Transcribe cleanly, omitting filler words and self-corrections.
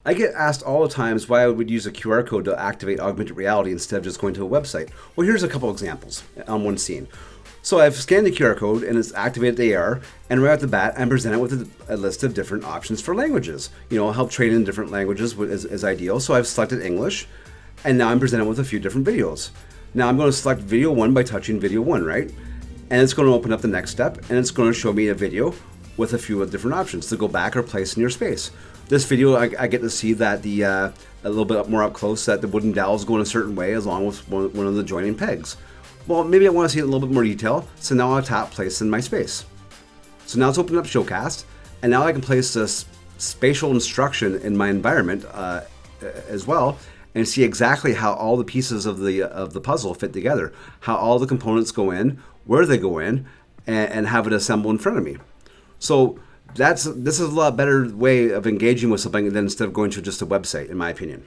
I get asked all the times why I would use a QR code to activate augmented reality instead of just going to a website. Well, here's a couple examples on one scene. So I've scanned the QR code and it's activated the AR, and right off the bat, I'm presented with a list of different options for languages. Help train in different languages is ideal. So I've selected English, and now I'm presented with a few different videos. Now I'm going to select video 1 by touching video 1, right? And it's going to open up the next step, and it's going to show me a video with a few different options to go back or place in your space. This video, I get to see that a little bit more up close, that the wooden dowels go in a certain way along with one of the joining pegs. Well, maybe I want to see it in a little bit more detail, so now I'll tap place in my space. So now it's opened up Showcast, and now I can place this spatial instruction in my environment as well, and see exactly how all the pieces of the puzzle fit together, how all the components go in, where they go in, and have it assemble in front of me. So this is a lot better way of engaging with something than instead of going to just a website, in my opinion.